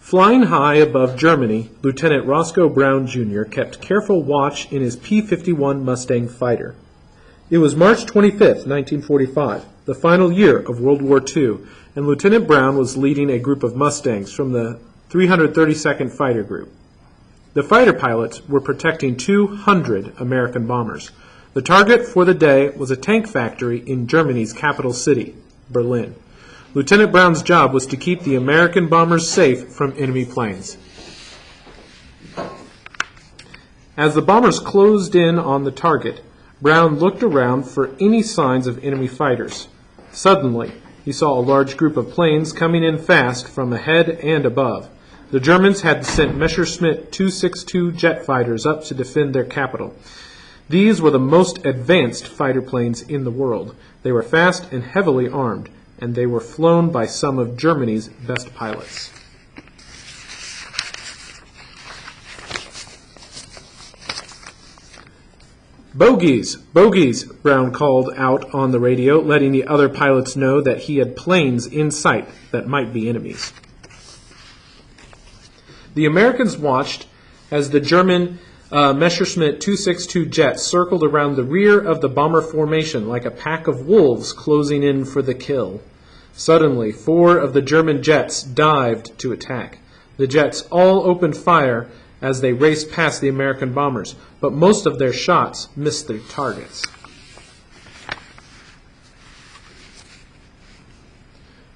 Flying high above Germany, Lieutenant Roscoe Brown, Jr. kept careful watch in his P-51 Mustang fighter. It was March 25, 1945, the final year of World War II, and Lieutenant Brown was leading a group of Mustangs from the 332nd Fighter Group. The fighter pilots were protecting 200 American bombers. The target for the day was a tank factory in Germany's capital city, Berlin. Lieutenant Brown's job was to keep the American bombers safe from enemy planes. As the bombers closed in on the target, Brown looked around for any signs of enemy fighters. Suddenly, he saw a large group of planes coming in fast from ahead and above. The Germans had sent Messerschmitt 262 jet fighters up to defend their capital. These were the most advanced fighter planes in the world. They were fast and heavily armed, and they were flown by some of Germany's best pilots. "Bogies! Bogies!" Brown called out on the radio, letting the other pilots know that he had planes in sight that might be enemies. The Americans watched as the German Messerschmitt 262 jets circled around the rear of the bomber formation like a pack of wolves closing in for the kill. Suddenly, 4 of the German jets dived to attack. The jets all opened fire as they raced past the American bombers, but most of their shots missed their targets.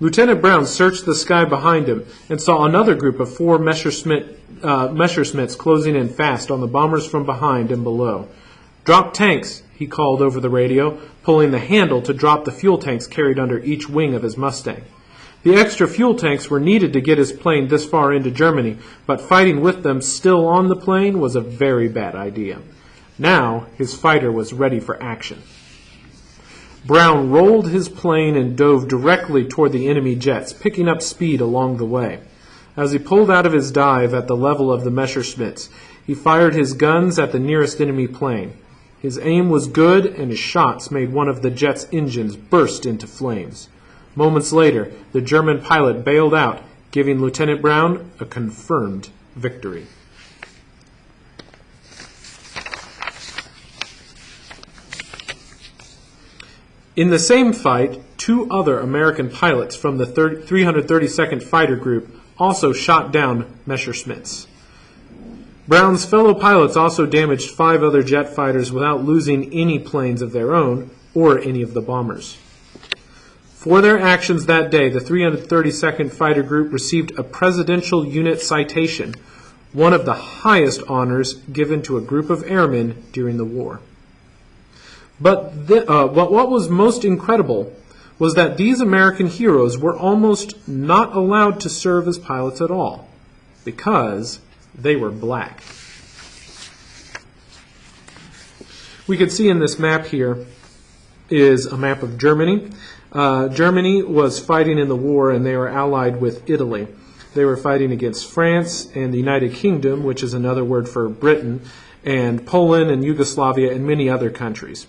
Lieutenant Brown searched the sky behind him and saw another group of 4 Messerschmitts closing in fast on the bombers from behind and below. "Drop tanks," he called over the radio, pulling the handle to drop the fuel tanks carried under each wing of his Mustang. The extra fuel tanks were needed to get his plane this far into Germany, but fighting with them still on the plane was a very bad idea. Now his fighter was ready for action. Brown rolled his plane and dove directly toward the enemy jets, picking up speed along the way. As he pulled out of his dive at the level of the Messerschmitts, he fired his guns at the nearest enemy plane. His aim was good, and his shots made one of the jet's engines burst into flames. Moments later, the German pilot bailed out, giving Lieutenant Brown a confirmed victory. In the same fight, 2 other American pilots from the 332nd Fighter Group also shot down Messerschmitts. Brown's fellow pilots also damaged 5 other jet fighters without losing any planes of their own or any of the bombers. For their actions that day, the 332nd Fighter Group received a Presidential Unit Citation, one of the highest honors given to a group of airmen during the war. But what was most incredible was that these American heroes were almost not allowed to serve as pilots at all, because they were black. We can see in this map here is a map of Germany. Germany was fighting in the war, and they were allied with Italy. They were fighting against France and the United Kingdom, which is another word for Britain, and Poland and Yugoslavia and many other countries.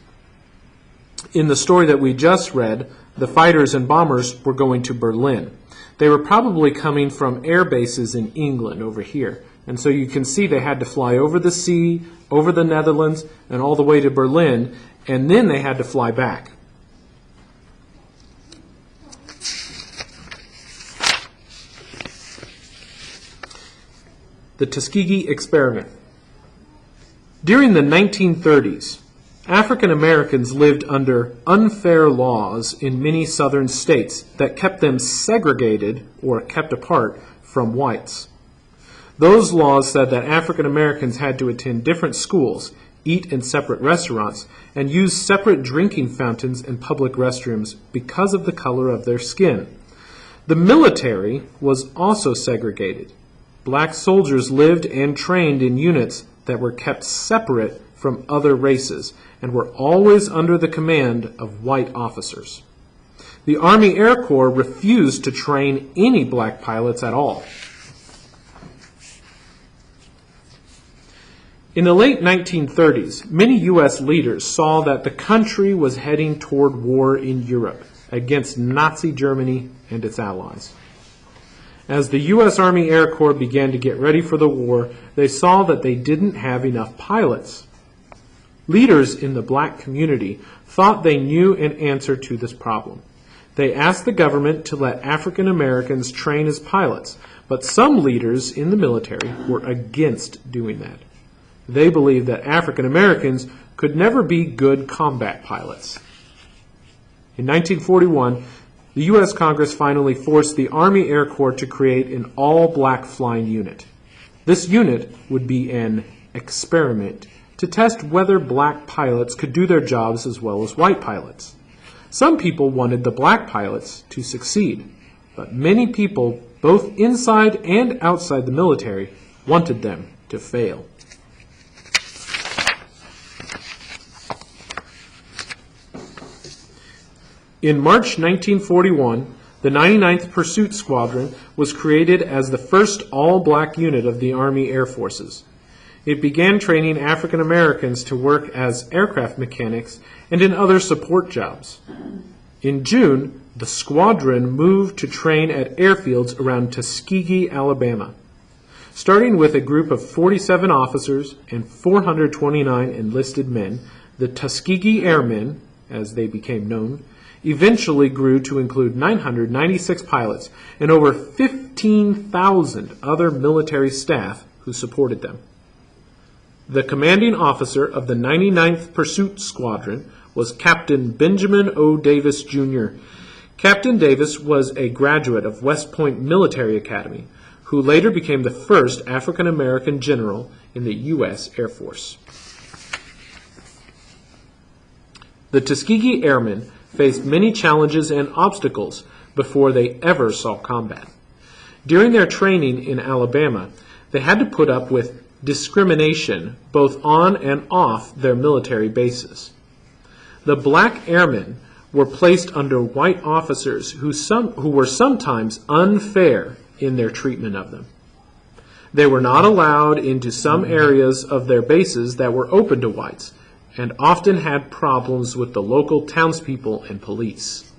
In the story that we just read, the fighters and bombers were going to Berlin. They were probably coming from air bases in England over here. And so you can see they had to fly over the sea, over the Netherlands, and all the way to Berlin, and then they had to fly back. The Tuskegee Experiment. During the 1930s, African Americans lived under unfair laws in many southern states that kept them segregated or kept apart from whites. Those laws said that African Americans had to attend different schools, eat in separate restaurants, and use separate drinking fountains and public restrooms because of the color of their skin. The military was also segregated. Black soldiers lived and trained in units that were kept separate from other races and were always under the command of white officers. The Army Air Corps refused to train any black pilots at all. In the late 1930s, many U.S. leaders saw that the country was heading toward war in Europe against Nazi Germany and its allies. As the U.S. Army Air Corps began to get ready for the war, they saw that they didn't have enough pilots. Leaders in the black community thought they knew an answer to this problem. They asked the government to let African Americans train as pilots, but some leaders in the military were against doing that. They believed that African Americans could never be good combat pilots. In 1941, the U.S. Congress finally forced the Army Air Corps to create an all-black flying unit. This unit would be an experiment to test whether black pilots could do their jobs as well as white pilots. Some people wanted the black pilots to succeed, but many people, both inside and outside the military, wanted them to fail. In March 1941, the 99th Pursuit Squadron was created as the first all-black unit of the Army Air Forces. It began training African Americans to work as aircraft mechanics and in other support jobs. In June, the squadron moved to train at airfields around Tuskegee, Alabama. Starting with a group of 47 officers and 429 enlisted men, the Tuskegee Airmen, as they became known, eventually grew to include 996 pilots and over 15,000 other military staff who supported them. The commanding officer of the 99th Pursuit Squadron was Captain Benjamin O. Davis, Jr. Captain Davis was a graduate of West Point Military Academy, who later became the first African American general in the U.S. Air Force. The Tuskegee Airmen faced many challenges and obstacles before they ever saw combat. During their training in Alabama, they had to put up with discrimination both on and off their military bases. The black airmen were placed under white officers who were sometimes unfair in their treatment of them. They were not allowed into some areas of their bases that were open to whites, and often had problems with the local townspeople and police.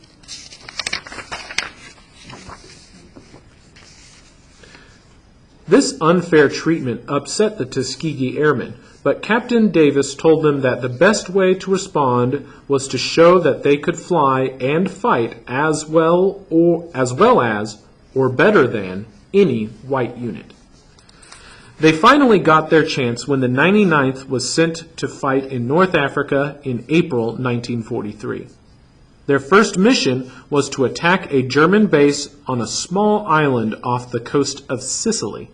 This unfair treatment upset the Tuskegee Airmen, but Captain Davis told them that the best way to respond was to show that they could fly and fight as well as, or better than, any white unit. They finally got their chance when the 99th was sent to fight in North Africa in April 1943. Their first mission was to attack a German base on a small island off the coast of Sicily.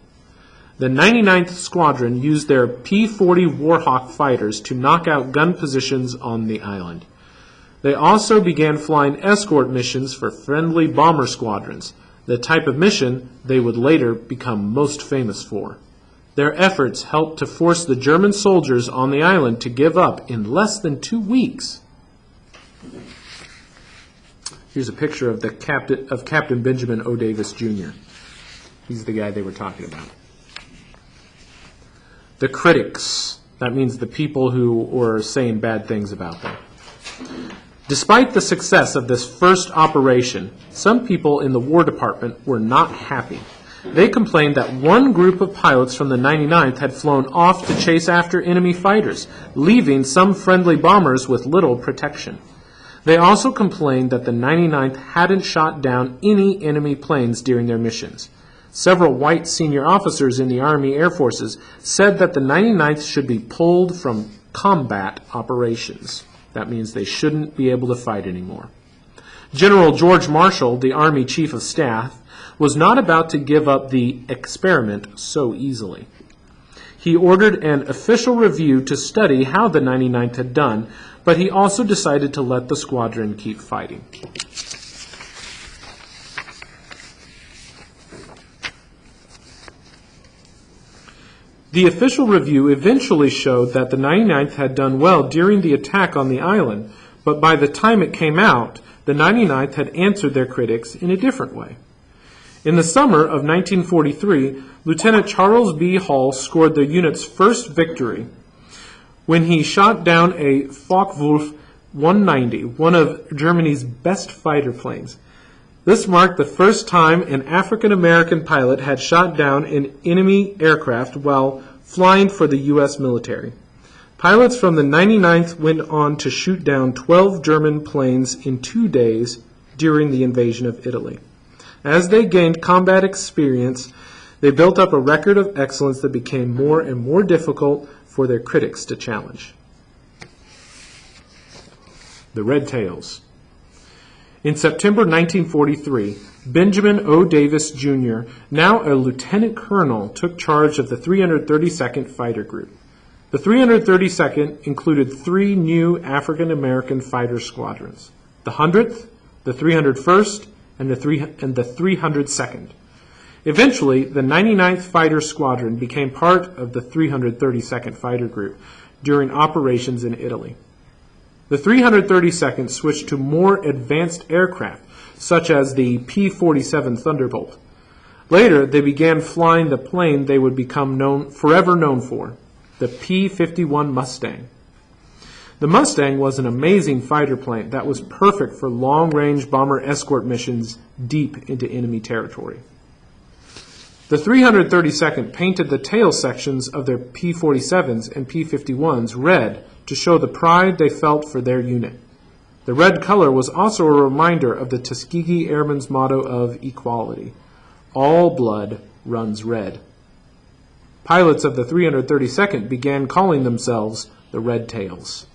The 99th Squadron used their P-40 Warhawk fighters to knock out gun positions on the island. They also began flying escort missions for friendly bomber squadrons, the type of mission they would later become most famous for. Their efforts helped to force the German soldiers on the island to give up in less than 2 weeks. Here's a picture of Captain Benjamin O. Davis, Jr. He's the guy they were talking about. The critics, that means the people who were saying bad things about them. Despite the success of this first operation, some people in the War Department were not happy. They complained that one group of pilots from the 99th had flown off to chase after enemy fighters, leaving some friendly bombers with little protection. They also complained that the 99th hadn't shot down any enemy planes during their missions. Several white senior officers in the Army Air Forces said that the 99th should be pulled from combat operations. That means they shouldn't be able to fight anymore. General George Marshall, the Army Chief of Staff, was not about to give up the experiment so easily. He ordered an official review to study how the 99th had done, but he also decided to let the squadron keep fighting. The official review eventually showed that the 99th had done well during the attack on the island, but by the time it came out, the 99th had answered their critics in a different way. In the summer of 1943, Lieutenant Charles B. Hall scored the unit's first victory when he shot down a Focke-Wulf 190, one of Germany's best fighter planes. This marked the first time an African-American pilot had shot down an enemy aircraft while flying for the U.S. military. Pilots from the 99th went on to shoot down 12 German planes in 2 days during the invasion of Italy. As they gained combat experience, they built up a record of excellence that became more and more difficult for their critics to challenge. The Red Tails. In September 1943, Benjamin O. Davis, Jr., now a lieutenant colonel, took charge of the 332nd Fighter Group. The 332nd included 3 new African-American fighter squadrons, the 100th, the 301st, and the 302nd. Eventually, the 99th Fighter Squadron became part of the 332nd Fighter Group during operations in Italy. The 332nd switched to more advanced aircraft, such as the P-47 Thunderbolt. Later, they began flying the plane they would become forever known for, the P-51 Mustang. The Mustang was an amazing fighter plane that was perfect for long-range bomber escort missions deep into enemy territory. The 332nd painted the tail sections of their P-47s and P-51s red to show the pride they felt for their unit. The red color was also a reminder of the Tuskegee Airmen's motto of equality: all blood runs red. Pilots of the 332nd began calling themselves the Red Tails.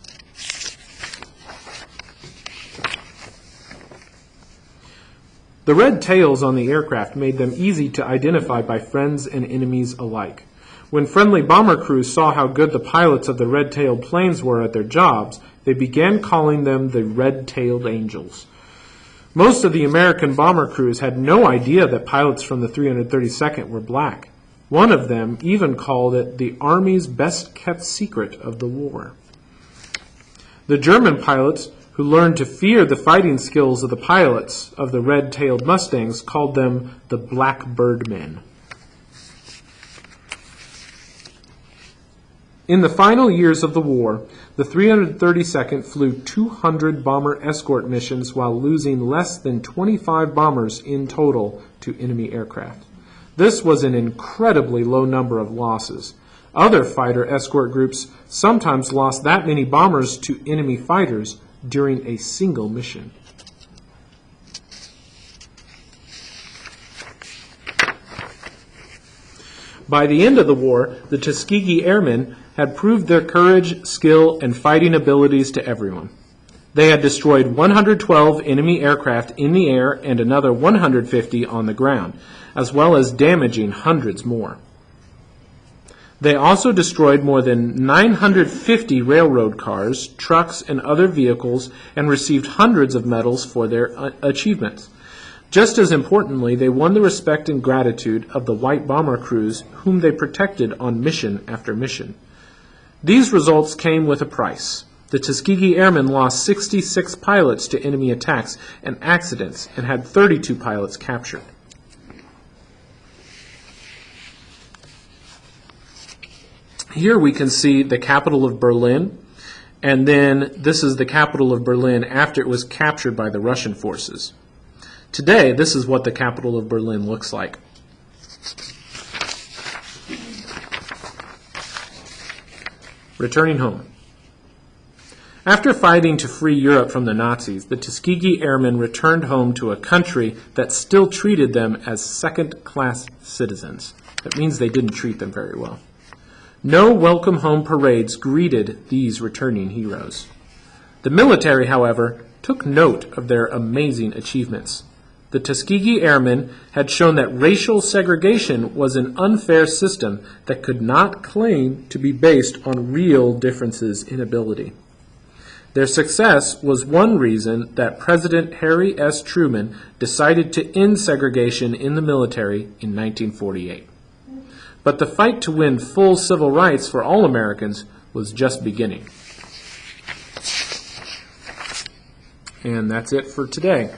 The red tails on the aircraft made them easy to identify by friends and enemies alike. When friendly bomber crews saw how good the pilots of the red-tailed planes were at their jobs, they began calling them the red-tailed angels. Most of the American bomber crews had no idea that pilots from the 332nd were black. One of them even called it the Army's best-kept secret of the war. The German pilots, who learned to fear the fighting skills of the pilots of the red-tailed Mustangs, called them the Blackbird Men. In the final years of the war, the 332nd flew 200 bomber escort missions while losing less than 25 bombers in total to enemy aircraft. This was an incredibly low number of losses. Other fighter escort groups sometimes lost that many bombers to enemy fighters during a single mission. By the end of the war, the Tuskegee Airmen had proved their courage, skill, and fighting abilities to everyone. They had destroyed 112 enemy aircraft in the air and another 150 on the ground, as well as damaging hundreds more. They also destroyed more than 950 railroad cars, trucks, and other vehicles, and received hundreds of medals for their achievements. Just as importantly, they won the respect and gratitude of the white bomber crews whom they protected on mission after mission. These results came with a price. The Tuskegee Airmen lost 66 pilots to enemy attacks and accidents and had 32 pilots captured. Here we can see the capital of Berlin, and then this is the capital of Berlin after it was captured by the Russian forces. Today, this is what the capital of Berlin looks like. Returning home. After fighting to free Europe from the Nazis, the Tuskegee Airmen returned home to a country that still treated them as second-class citizens. That means they didn't treat them very well. No welcome home parades greeted these returning heroes. The military, however, took note of their amazing achievements. The Tuskegee Airmen had shown that racial segregation was an unfair system that could not claim to be based on real differences in ability. Their success was one reason that President Harry S. Truman decided to end segregation in the military in 1948. But the fight to win full civil rights for all Americans was just beginning. And that's it for today.